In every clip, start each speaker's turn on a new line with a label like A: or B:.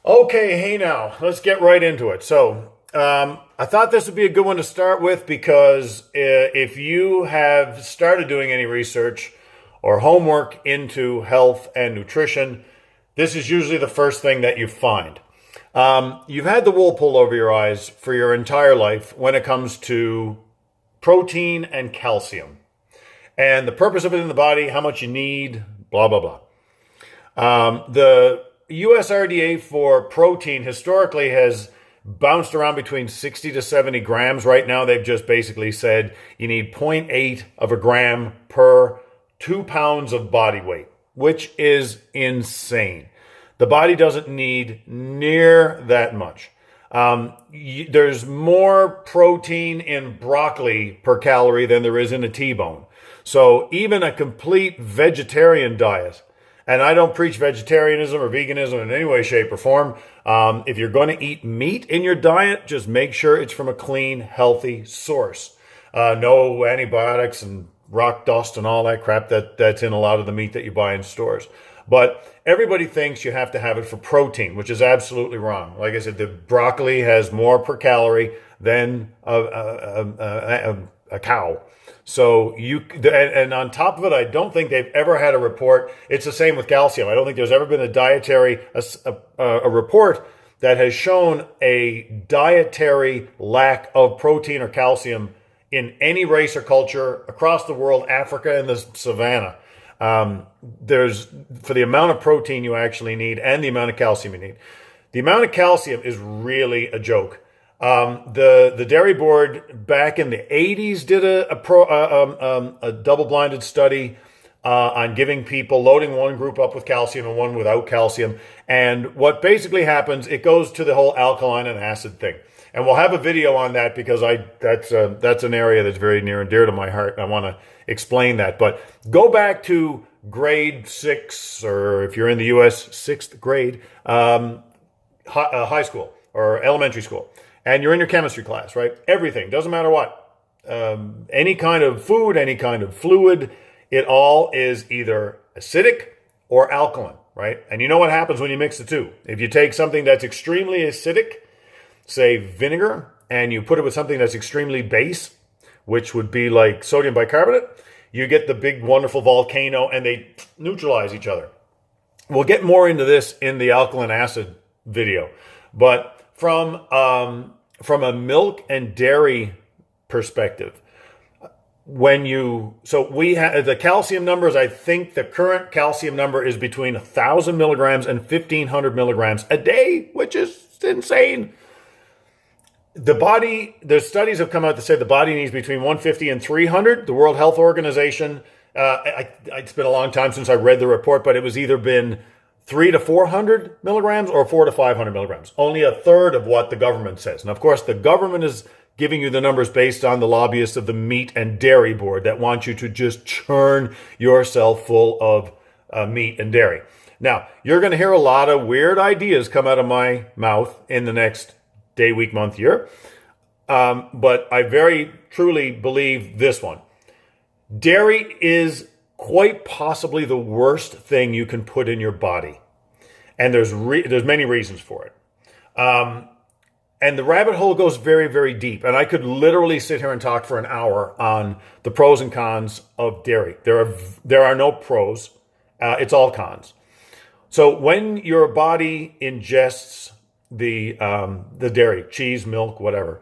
A: Okay, hey now, let's get right into it. I thought this would be a good one to start with because if you have started doing any research or homework into health and nutrition, this is usually the first thing that you find. You've had the wool pulled over your eyes for your entire life when it comes to protein and calcium and the purpose of it in the body, how much you need, blah, blah, blah. The USRDA for protein historically has bounced around between 60 to 70 grams. Right now, they've just basically said you need zero point 0.8 of a gram per 2 pounds of body weight, which is insane. The body doesn't need near that much. There's more protein in broccoli per calorie than there is in a T-bone. So even a complete vegetarian diet, and I don't preach vegetarianism or veganism in any way, shape, or form. If you're going to eat meat in your diet, just make sure it's from a clean, healthy source. No antibiotics and rock dust and all that crap that's in a lot of the meat that you buy in stores. But everybody thinks you have to have it for protein, which is absolutely wrong. Like I said, the broccoli has more per calorie than a cow. So and on top of it, I don't think they've ever had a report. It's the same with calcium. I don't think there's ever been a report that has shown a dietary lack of protein or calcium in any race or culture across the world, Africa and the savannah. There's for the amount of protein you actually need and the amount of calcium you need. The amount of calcium is really a joke. The Dairy Board back in the 80s did a double-blinded study on giving people, loading one group up with calcium and one without calcium. And what basically happens, it goes to the whole alkaline and acid thing. And we'll have a video on that because that's an area that's very near and dear to my heart. I want to explain that. But go back to grade 6, or if you're in the U.S., 6th grade, high school or elementary school. And you're in your chemistry class, right? Everything, doesn't matter what. Any kind of food, any kind of fluid, it all is either acidic or alkaline, right? And you know what happens when you mix the two. If you take something that's extremely acidic, say vinegar, and you put it with something that's extremely base, which would be like sodium bicarbonate, you get the big, wonderful volcano, and they neutralize each other. We'll get more into this in the alkaline acid video. But from a milk and dairy perspective, we have the calcium numbers. I think the current calcium number is between 1,000 milligrams and 1,500 milligrams a day, which is insane. The studies have come out to say the body needs between 150 and 300. The World Health Organization, it's been a long time since I read the report, but it was either been 300 to 400 milligrams or 400 to 500 milligrams. Only a third of what the government says. And of course, the government is giving you the numbers based on the lobbyists of the Meat and Dairy Board that want you to just churn yourself full of meat and dairy. Now, you're going to hear a lot of weird ideas come out of my mouth in the next day, week, month, year. But I very truly believe this one. Dairy is quite possibly the worst thing you can put in your body. And there's many reasons for it. And the rabbit hole goes very, very deep. And I could literally sit here and talk for an hour on the pros and cons of dairy. There are no pros. It's all cons. So when your body ingests the dairy, cheese, milk, whatever,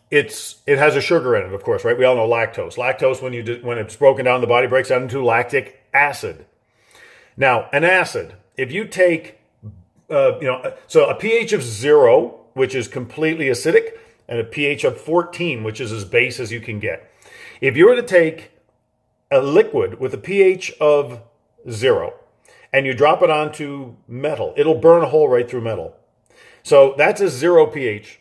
A: it has a sugar in it, of course, right? We all know lactose. Lactose, when it's broken down, the body breaks down into lactic acid. Now, an acid, if you take, so a pH of 0, which is completely acidic, and a pH of 14, which is as base as you can get. If you were to take a liquid with a pH of 0 and you drop it onto metal, it'll burn a hole right through metal. So that's a 0 pH.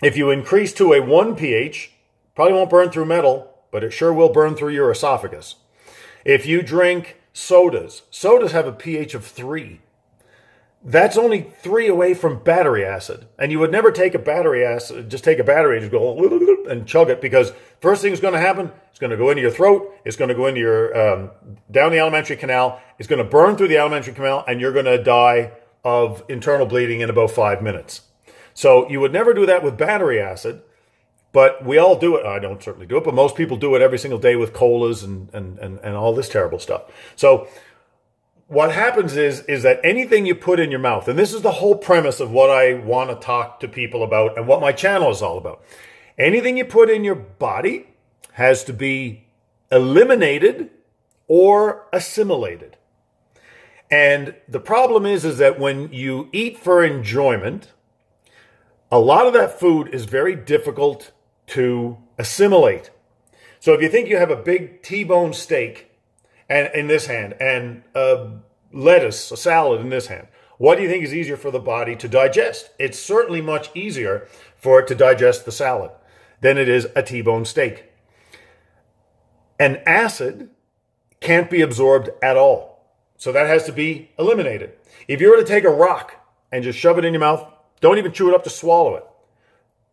A: If you increase to a 1 pH, probably won't burn through metal, but it sure will burn through your esophagus. If you drink sodas have a pH of 3. That's only 3 away from battery acid. And you would never take a battery acid, just take a battery and just go and chug it, because first thing is going to happen, it's going to go into your throat, it's going to go into your, down the alimentary canal, it's going to burn through the alimentary canal, and you're going to die of internal bleeding in about 5 minutes. So you would never do that with battery acid, but we all do it. I don't certainly do it, but most people do it every single day with colas and all this terrible stuff. So what happens is that anything you put in your mouth, and this is the whole premise of what I want to talk to people about and what my channel is all about. Anything you put in your body has to be eliminated or assimilated. And the problem is that when you eat for enjoyment, a lot of that food is very difficult to assimilate. So if you think you have a big T-bone steak and in this hand and lettuce, a salad in this hand, what do you think is easier for the body to digest? It's certainly much easier for it to digest the salad than it is a T-bone steak. An acid can't be absorbed at all. So that has to be eliminated. If you were to take a rock and just shove it in your mouth, don't even chew it up to swallow it.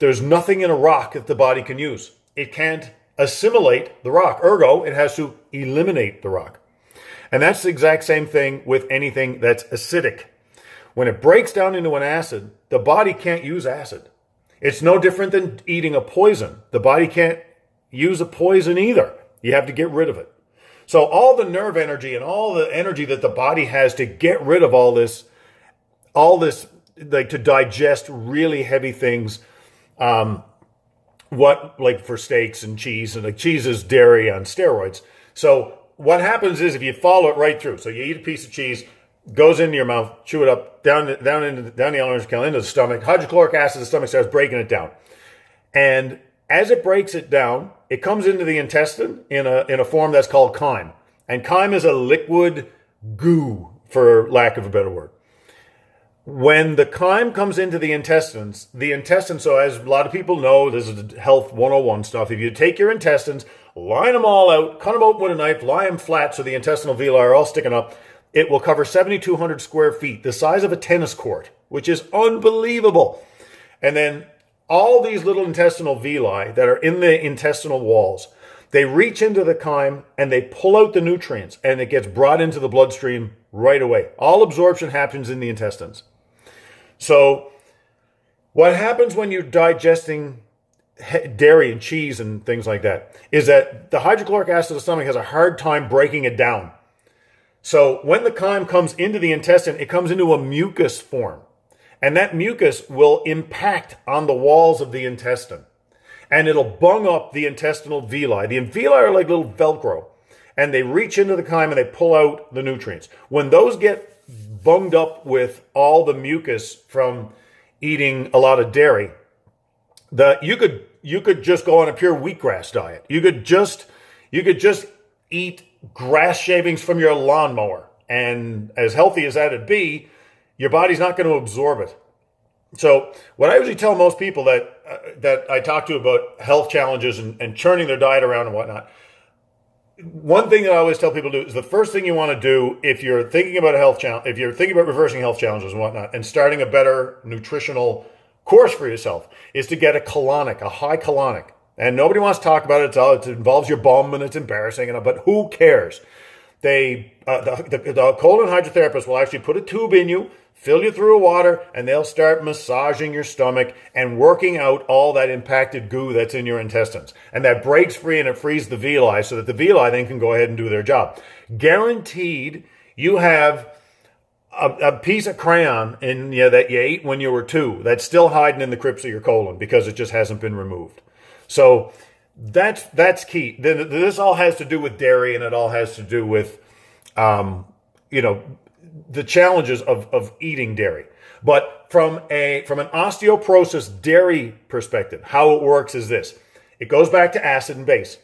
A: There's nothing in a rock that the body can use. It can't assimilate the rock. Ergo, it has to eliminate the rock. And that's the exact same thing with anything that's acidic. When it breaks down into an acid, the body can't use acid. It's no different than eating a poison. The body can't use a poison either. You have to get rid of it. So all the nerve energy and all the energy that the body has to get rid of all this, like to digest really heavy things, like for steaks and cheese, and like cheese is dairy on steroids. So what happens is if you follow it right through, so you eat a piece of cheese, goes into your mouth, chew it up, down the orange canal, into the stomach, hydrochloric acid, the stomach starts breaking it down. And as it breaks it down, it comes into the intestine in a form that's called chyme. And chyme is a liquid goo, for lack of a better word. When the chyme comes into the intestines, so as a lot of people know, this is health 101 stuff. If you take your intestines, line them all out, cut them open with a knife, lie them flat so the intestinal villi are all sticking up, it will cover 7,200 square feet, the size of a tennis court, which is unbelievable. And then all these little intestinal villi that are in the intestinal walls, they reach into the chyme and they pull out the nutrients and it gets brought into the bloodstream right away. All absorption happens in the intestines. So what happens when you're digesting dairy and cheese and things like that is that the hydrochloric acid of the stomach has a hard time breaking it down. So when the chyme comes into the intestine, it comes into a mucus form. And that mucus will impact on the walls of the intestine. And it'll bung up the intestinal villi. The villi are like little Velcro. And they reach into the chyme and they pull out the nutrients. When those get bunged up with all the mucus from eating a lot of dairy, you could just go on a pure wheatgrass diet. You could just eat grass shavings from your lawnmower. And as healthy as that'd be, your body's not going to absorb it. So what I usually tell most people that I talk to about health challenges and churning their diet around and whatnot, one thing that I always tell people to do is the first thing you want to do if you're thinking about a health challenge, if you're thinking about reversing health challenges and whatnot, and starting a better nutritional course for yourself, is to get a colonic, a high colonic. And nobody wants to talk about it. It involves your bum and it's embarrassing, but who cares? The colon hydrotherapist will actually put a tube in you, fill you through with water, and they'll start massaging your stomach and working out all that impacted goo that's in your intestines. And that breaks free and it frees the villi so that the villi then can go ahead and do their job. Guaranteed, you have a piece of crayon that you ate when you were 2 that's still hiding in the crypts of your colon because it just hasn't been removed. So that's key. This all has to do with dairy, and it all has to do with the challenges of eating dairy. But from an osteoporosis dairy perspective, how it works is this. It goes back to acid and base.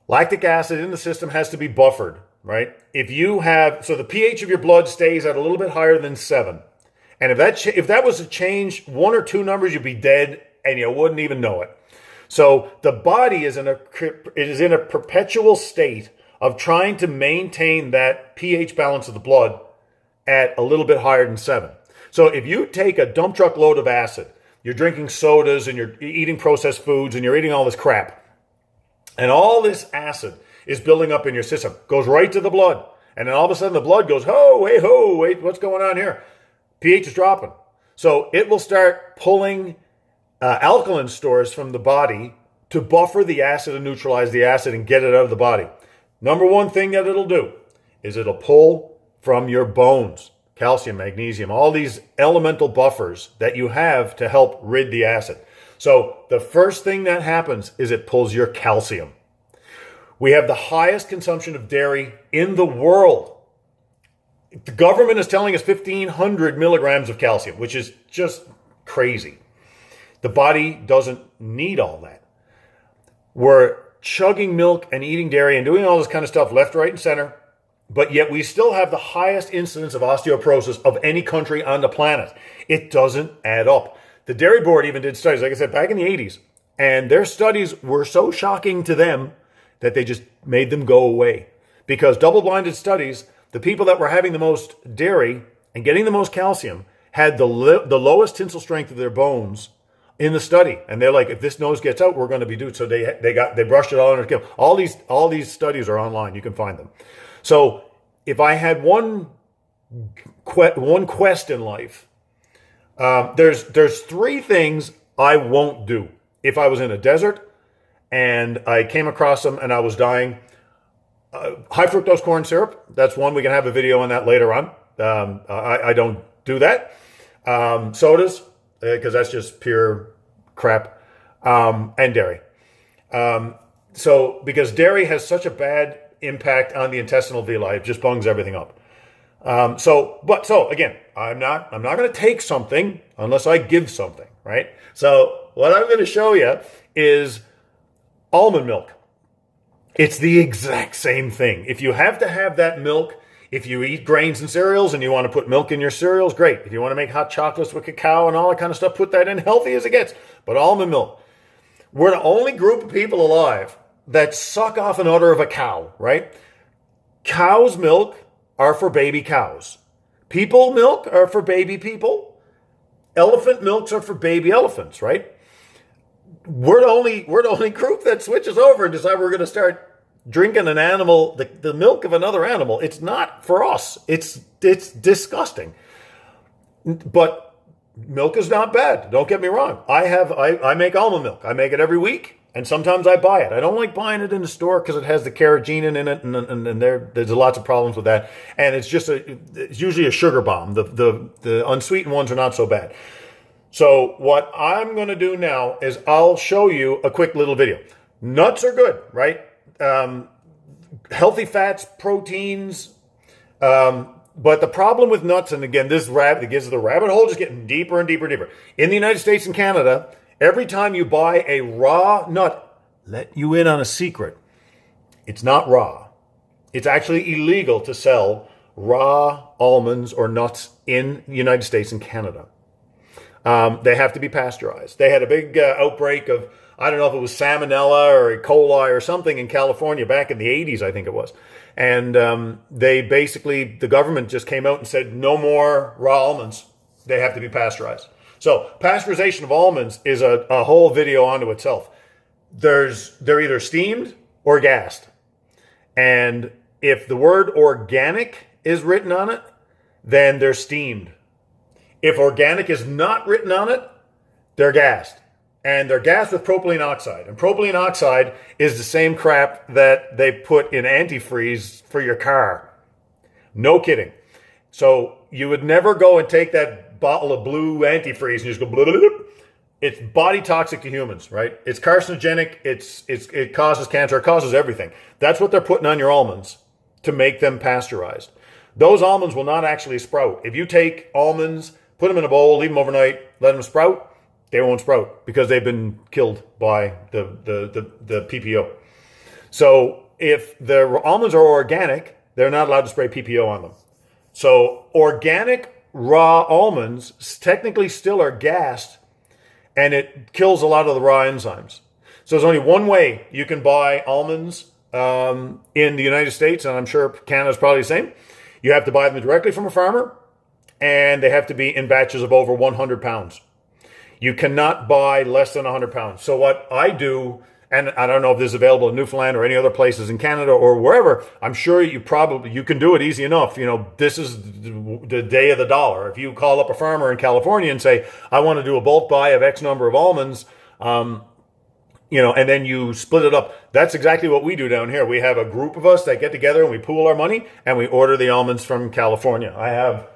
A: Lactic acid in the system has to be buffered, right? So the pH of your blood stays at a little bit higher than 7. And if that was to change 1 or 2 numbers, you'd be dead and you wouldn't even know it. So the body is in a perpetual state of trying to maintain that pH balance of the blood at a little bit higher than 7. So if you take a dump truck load of acid, you're drinking sodas and you're eating processed foods and you're eating all this crap, and all this acid is building up in your system, goes right to the blood. And then all of a sudden the blood goes, wait, what's going on here? pH is dropping. So it will start pulling alkaline stores from the body to buffer the acid and neutralize the acid and get it out of the body. Number one thing that it'll do is it'll pull from your bones, calcium, magnesium, all these elemental buffers that you have to help rid the acid. So the first thing that happens is it pulls your calcium. We have the highest consumption of dairy in the world. The government is telling us 1,500 milligrams of calcium, which is just crazy. The body doesn't need all that. We're chugging milk and eating dairy and doing all this kind of stuff left, right, and center, but yet we still have the highest incidence of osteoporosis of any country on the planet. It doesn't add up. The Dairy Board even did studies, like I said, back in the 80s, and their studies were so shocking to them that they just made them go away. Because double-blinded studies, the people that were having the most dairy and getting the most calcium had the lowest tensile strength of their bones in the study. And they're like, if this nose gets out, we're going to be doomed. So they brushed it all under the kill. All these studies are online. You can find them. So if I had one quest in life, there's three things I won't do. If I was in a desert and I came across them and I was dying, high fructose corn syrup, that's one. We can have a video on that later on. I don't do that. Sodas, because that's just pure crap, and dairy. Because dairy has such a bad impact on the intestinal villi, it just bungs everything up. Again, I'm not going to take something unless I give something, right? So what I'm going to show you is almond milk. It's the exact same thing. If you have to have that milk, if you eat grains and cereals and you want to put milk in your cereals, great. If you want to make hot chocolates with cacao and all that kind of stuff, put that in, healthy as it gets. But almond milk. We're the only group of people alive that suck off an udder of a cow, right? Cow's milk are for baby cows. People milk are for baby people. Elephant milks are for baby elephants, right? We're the only group that switches over and decide we're going to start drinking an animal, the milk of another animal. It's not for us. It's disgusting. But milk is not bad. Don't get me wrong. I make almond milk. I make it every week, and sometimes I buy it. I don't like buying it in the store because it has the carrageenan in it, and there's lots of problems with that. And it's usually a sugar bomb. The unsweetened ones are not so bad. So what I'm going to do now is I'll show you a quick little video. Nuts are good, right? Healthy fats, proteins. But the problem with nuts, and again, it gives the rabbit hole just getting deeper and deeper and deeper. In the United States and Canada, every time you buy a raw nut, let you in on a secret. It's not raw. It's actually illegal to sell raw almonds or nuts in the United States and Canada. They have to be pasteurized. They had a big outbreak of, I don't know if it was salmonella or E. coli or something in California back in the 80s, I think it was. And the government just came out and said, no more raw almonds. They have to be pasteurized. So pasteurization of almonds is a whole video unto itself. They're either steamed or gassed. And if the word organic is written on it, then they're steamed. If organic is not written on it, they're gassed. And they're gassed with propylene oxide. And propylene oxide is the same crap that they put in antifreeze for your car. No kidding. So you would never go and take that bottle of blue antifreeze and just go blah, blah, blah. It's body toxic to humans, right? It's carcinogenic. It causes cancer. It causes everything. That's what they're putting on your almonds to make them pasteurized. Those almonds will not actually sprout. If you take almonds, put them in a bowl, leave them overnight, let them sprout, they won't sprout because they've been killed by the PPO. So if the almonds are organic, they're not allowed to spray PPO on them. So organic raw almonds technically still are gassed, and it kills a lot of the raw enzymes. So there's only one way you can buy almonds in the United States, and I'm sure Canada's probably the same. You have to buy them directly from a farmer, and they have to be in batches of over 100 pounds. You cannot buy less than 100 pounds. So what I do, And I don't know if this is available in Newfoundland or any other places in Canada or wherever. I'm sure you can do it easy enough. This is the day of the dollar. If you call up a farmer in California and say, I want to do a bulk buy of X number of almonds, and then you split it up. That's exactly what we do down here. We have a group of us that get together and we pool our money and we order the almonds from California. I have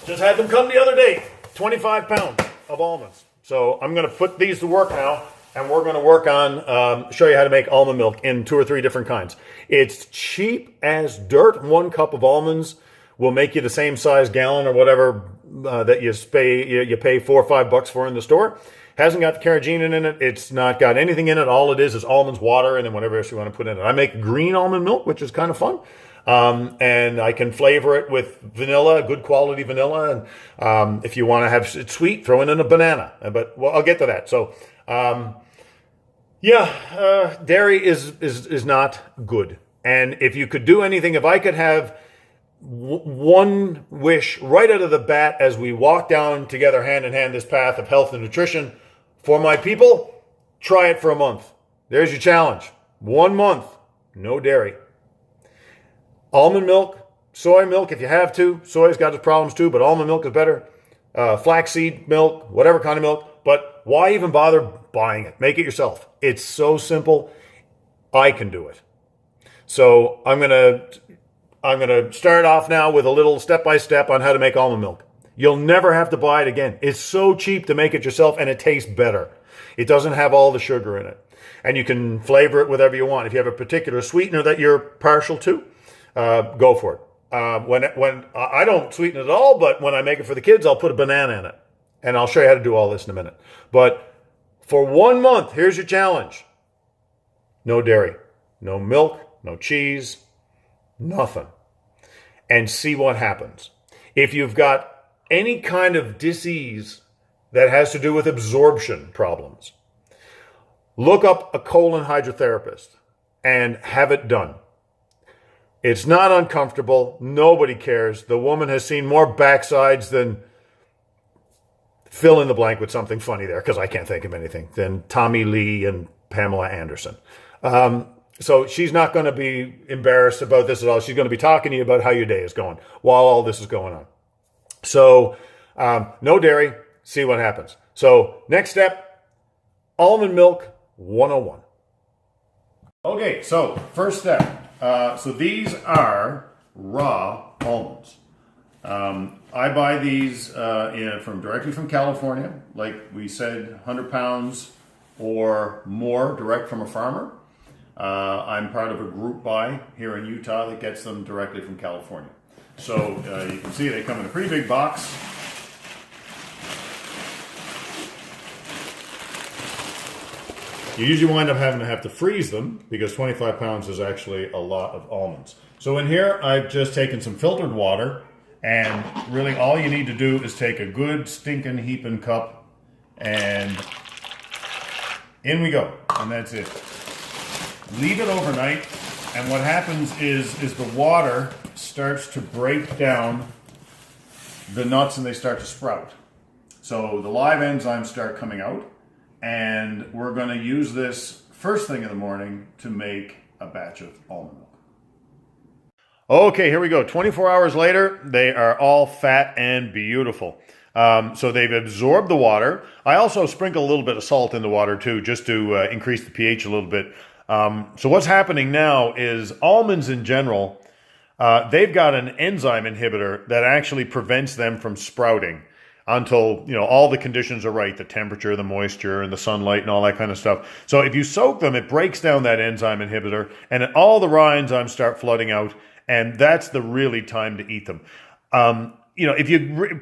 A: just had them come the other day, 25 pounds of almonds. So I'm going to put these to work now. And we're going to work on, show you how to make almond milk in 2 or 3 different kinds. It's cheap as dirt. 1 cup of almonds will make you the same size gallon or whatever that you pay $4 or $5 for in the store. Hasn't got the carrageenan in it. It's not got anything in it. All it is almonds, water, and then whatever else you want to put in it. I make green almond milk, which is kind of fun. And I can flavor it with vanilla, good quality vanilla. And if you want to have it sweet, throw in a banana. But I'll get to that. So, dairy is not good. And if you could do anything, if I could have one wish right out of the bat as we walk down together hand in hand this path of health and nutrition for my people, try it for a month. There's your challenge. 1 month, no dairy. Almond milk, soy milk if you have to. Soy's got its problems too, but almond milk is better. Flaxseed milk, whatever kind of milk. But why even bother buying it? Make it yourself. It's so simple. I can do it. So I'm gonna start off now with a little step-by-step on how to make almond milk. You'll never have to buy it again. It's so cheap to make it yourself, and it tastes better. It doesn't have all the sugar in it. And you can flavor it whatever you want. If you have a particular sweetener that you're partial to, go for it. When I don't sweeten it at all, but when I make it for the kids, I'll put a banana in it. And I'll show you how to do all this in a minute. But for 1 month, here's your challenge. No dairy, no milk, no cheese, nothing. And see what happens. If you've got any kind of disease that has to do with absorption problems, look up a colon hydrotherapist and have it done. It's not uncomfortable. Nobody cares. The woman has seen more backsides than, fill in the blank with something funny there because I can't think of anything, than Tommy Lee and Pamela Anderson. So she's not going to be embarrassed about this at all. She's going to be talking to you about how your day is going while all this is going on. So no dairy, see what happens. So next step, almond milk 101. Okay, so first step. So these are raw almonds. I buy these directly from California. Like we said, 100 pounds or more direct from a farmer. I'm part of a group buy here in Utah that gets them directly from California. So you can see they come in a pretty big box. You usually wind up having to freeze them because 25 pounds is actually a lot of almonds. So in here, I've just taken some filtered water, and really all you need to do is take a good stinking heaping cup, and in we go, and that's it. Leave it overnight, and what happens is the water starts to break down the nuts and they start to sprout. So the live enzymes start coming out, and we're going to use this first thing in the morning to make a batch of almond milk. Okay, here we go. 24 hours later, they are all fat and beautiful. So they've absorbed the water. I also sprinkle a little bit of salt in the water too, just to increase the pH a little bit. So what's happening now is almonds in general, they've got an enzyme inhibitor that actually prevents them from sprouting until, all the conditions are right, the temperature, the moisture, and the sunlight, and all that kind of stuff. So if you soak them, it breaks down that enzyme inhibitor, and all the raw enzymes start flooding out, and that's the really time to eat them.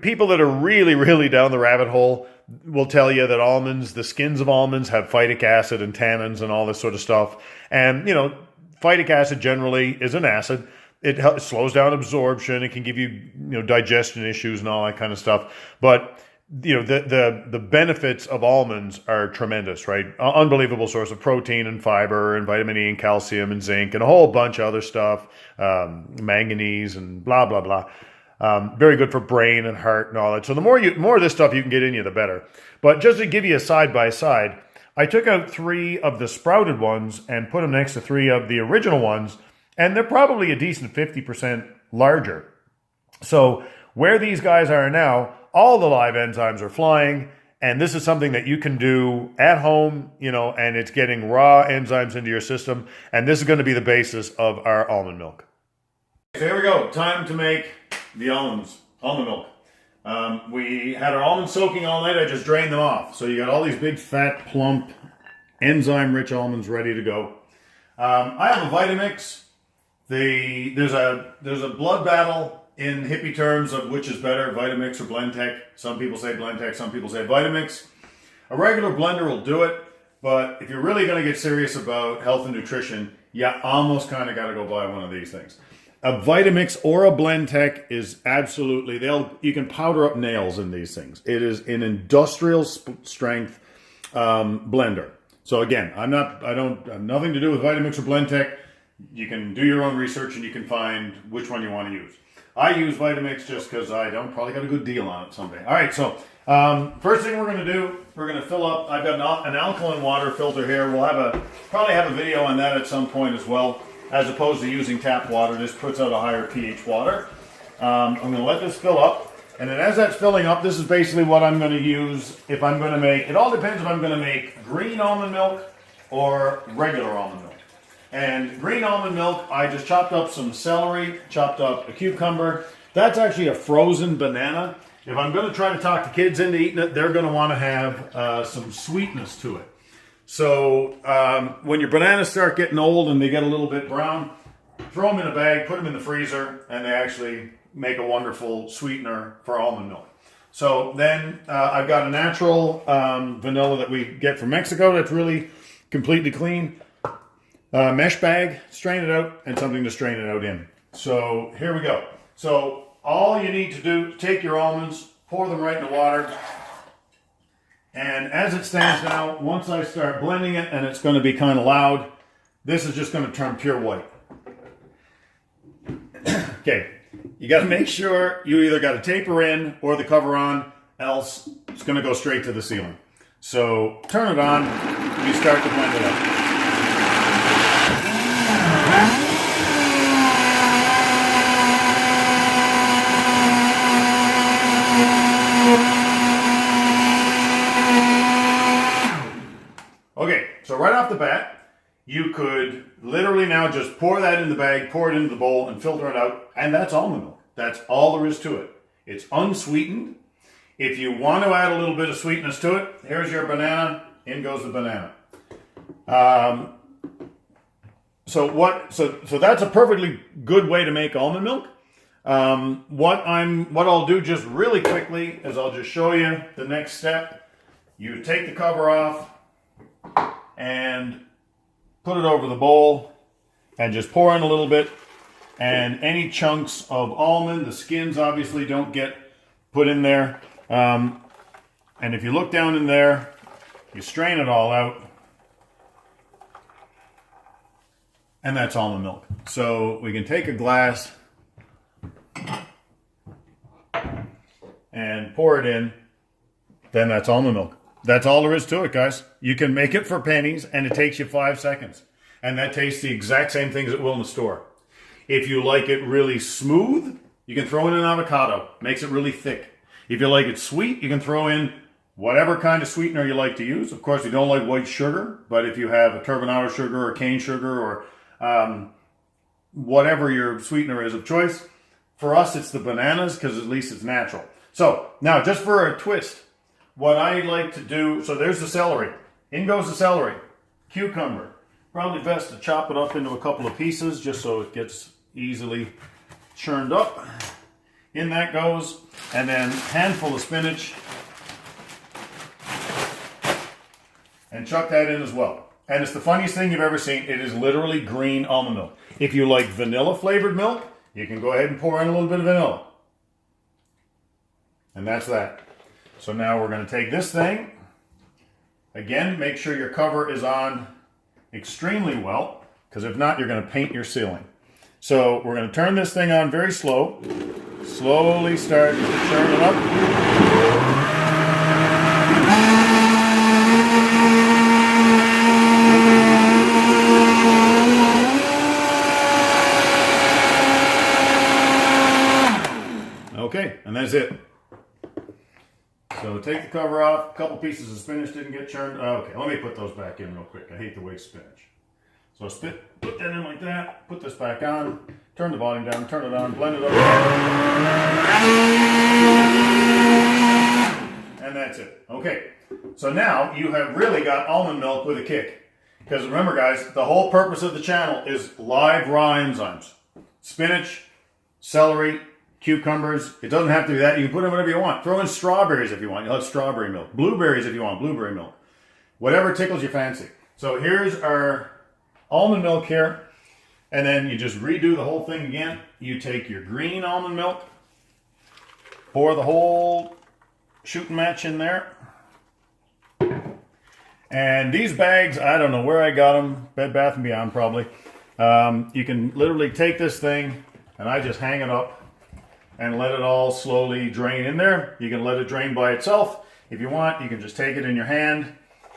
A: People that are really, really down the rabbit hole will tell you that almonds, the skins of almonds have phytic acid and tannins and all this sort of stuff. And, phytic acid generally is an acid. It slows down absorption. It can give you, digestion issues and all that kind of stuff. But, the benefits of almonds are tremendous, right? Unbelievable source of protein and fiber and vitamin E and calcium and zinc and a whole bunch of other stuff, manganese and blah, blah, blah. Very good for brain and heart and all that. So the more of this stuff you can get in you, the better. But just to give you a side by side, I took out 3 of the sprouted ones and put them next to 3 of the original ones, and they're probably a decent 50% larger. So where these guys are now, all the live enzymes are flying, and this is something that you can do at home, and it's getting raw enzymes into your system, and this is going to be the basis of our almond milk. So here we go. Time to make the almond milk. We had our almonds soaking all night. I just drained them off. So you got all these big, fat, plump, enzyme-rich almonds ready to go. I have a Vitamix. There's a blood battle in hippie terms of which is better, Vitamix or Blendtec. Some people say Blendtec, some people say Vitamix. A regular blender will do it, but if you're really going to get serious about health and nutrition, you almost kind of got to go buy one of these things. A Vitamix or a Blendtec is absolutely, you can powder up nails in these things. It is an industrial strength blender. So again, I have nothing to do with Vitamix or Blendtec. You can do your own research and you can find which one you want to use. I use Vitamix just because I probably got a good deal on it someday. All right, so first thing we're going to do, we're going to fill up. I've got an alkaline water filter here. We'll probably have a video on that at some point as well. As opposed to using tap water, this puts out a higher pH water. I'm going to let this fill up. And then as that's filling up, this is basically what I'm going to use if I'm going to make, it all depends if I'm going to make green almond milk or regular almond milk. And green almond milk, I just chopped up some celery, chopped up a cucumber. That's actually a frozen banana. If I'm going to try to talk the kids into eating it, they're going to want to have some sweetness to it. So when your bananas start getting old and they get a little bit brown, throw them in a bag, put them in the freezer, and they actually make a wonderful sweetener for almond milk. So then I've got a natural vanilla that we get from Mexico that's really completely clean. Mesh bag, strain it out, and something to strain it out in. So here we go. So all you need to do, take your almonds, pour them right in the water. And as it stands now, once I start blending it, and it's going to be kind of loud, this is just going to turn pure white. Okay, you got to make sure you either got a taper in or the cover on, else it's going to go straight to the ceiling. So turn it on, you start to blend it up. Okay, so right off the bat, you could literally now just pour that in the bag, pour it into the bowl, and filter it out, and that's almond milk. That's all there is to it. It's unsweetened. If you want to add a little bit of sweetness to it, here's your banana, in goes the banana. So that's a perfectly good way to make almond milk. What I'll do just really quickly is I'll just show you the next step. You take the cover off and put it over the bowl and just pour in a little bit, and any chunks of almond, the skins obviously don't get put in there. And if you look down in there, you strain it all out, and that's almond milk. So we can take a glass and pour it in, then that's almond milk. That's all there is to it, guys. You can make it for pennies, and it takes you 5 seconds. And that tastes the exact same things it will in the store. If you like it really smooth, you can throw in an avocado. Makes it really thick. If you like it sweet, you can throw in whatever kind of sweetener you like to use. Of course, we don't like white sugar, but if you have a turbinado sugar or cane sugar or whatever your sweetener is of choice, for us it's the bananas because at least it's natural. So now just for a twist, what I like to do, so there's the celery. In goes the celery. Cucumber. Probably best to chop it up into a couple of pieces just so it gets easily churned up. In that goes. And then handful of spinach. And chuck that in as well. And it's the funniest thing you've ever seen. It is literally green almond milk. If you like vanilla flavored milk, you can go ahead and pour in a little bit of vanilla. And that's that. So now we're going to take this thing. Again, make sure your cover is on extremely well, because if not, you're going to paint your ceiling. So we're going to turn this thing on very slow. Slowly start to churn it up. is it. So take the cover off. A couple pieces of spinach didn't get churned. Okay, let me put those back in real quick. I hate to waste spinach. So put that in like that. Put this back on. Turn the volume down. Turn it on. Blend it up. And that's it. Okay. So now you have really got almond milk with a kick. Because remember, guys, the whole purpose of the channel is live raw enzymes. Spinach, celery, cucumbers. It doesn't have to be that. You can put in whatever you want. Throw in strawberries if you want. You'll have strawberry milk. Blueberries if you want. Blueberry milk. Whatever tickles your fancy. So here's our almond milk here. And then you just redo the whole thing again. You take your green almond milk. Pour the whole shooting match in there. And these bags, I don't know where I got them. Bed Bath & Beyond probably. You can literally take this thing and I just hang it up and let it all slowly drain in there. You can let it drain by itself. If you want, you can just take it in your hand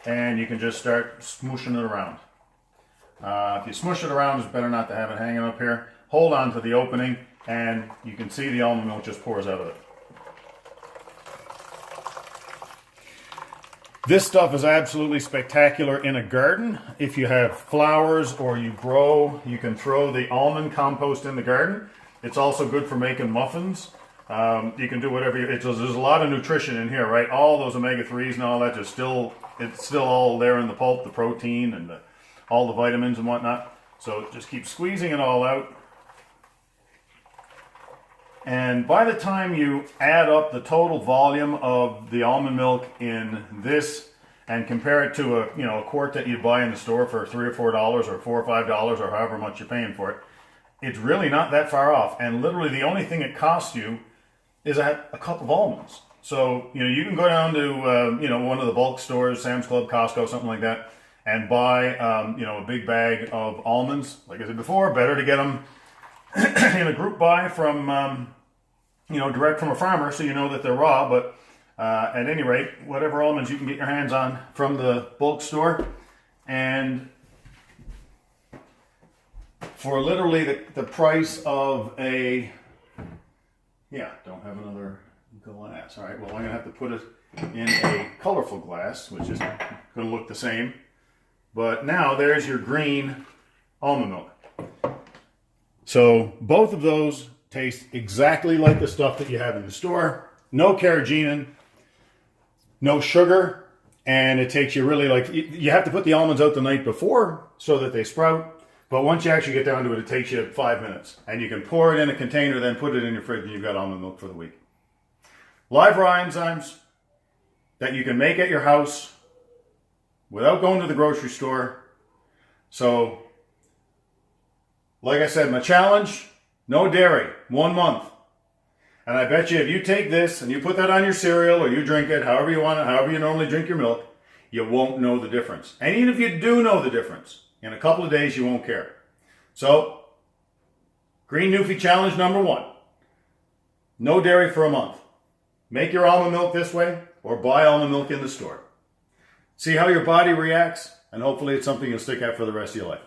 A: and you can just start smooshing it around. If you smush it around, it's better not to have it hanging up here. Hold on to the opening and you can see the almond milk just pours out of it. This stuff is absolutely spectacular in a garden. If you have flowers or you grow, you can throw the almond compost in the garden. It's also good for making muffins. You can do whatever there's a lot of nutrition in here, right? All those omega-3s and all that, it's still all there in the pulp, the protein and all the vitamins and whatnot. So just keep squeezing it all out. And by the time you add up the total volume of the almond milk in this and compare it to a quart that you buy in the store for $3 or $4 or $4 or $5 or however much you're paying for it, it's really not that far off. And literally the only thing it costs you is a cup of almonds. So you can go down to one of the bulk stores, Sam's Club, Costco, something like that, and buy a big bag of almonds. Like I said before, better to get them in a group buy from direct from a farmer, so you know that they're raw. But at any rate, whatever almonds you can get your hands on from the bulk store, and for literally the price of a don't have another glass. All right, well, I'm gonna have to put it in a colorful glass, which is gonna look the same. But now there's your green almond milk. So both of those taste exactly like the stuff that you have in the store. No carrageenan, no sugar, and it takes you really you have to put the almonds out the night before so that they sprout. But once you actually get down to it, it takes you 5 minutes. And you can pour it in a container, then put it in your fridge, and you've got almond milk for the week. Live raw enzymes that you can make at your house without going to the grocery store. So, like I said, my challenge, no dairy, 1 month. And I bet you if you take this and you put that on your cereal or you drink it, however you want it, however you normally drink your milk, you won't know the difference. And even if you do know the difference, in a couple of days you won't care. So, Green Newfie Challenge number 1. No dairy for a month. Make your almond milk this way or buy almond milk in the store. See how your body reacts, and hopefully it's something you'll stick at for the rest of your life.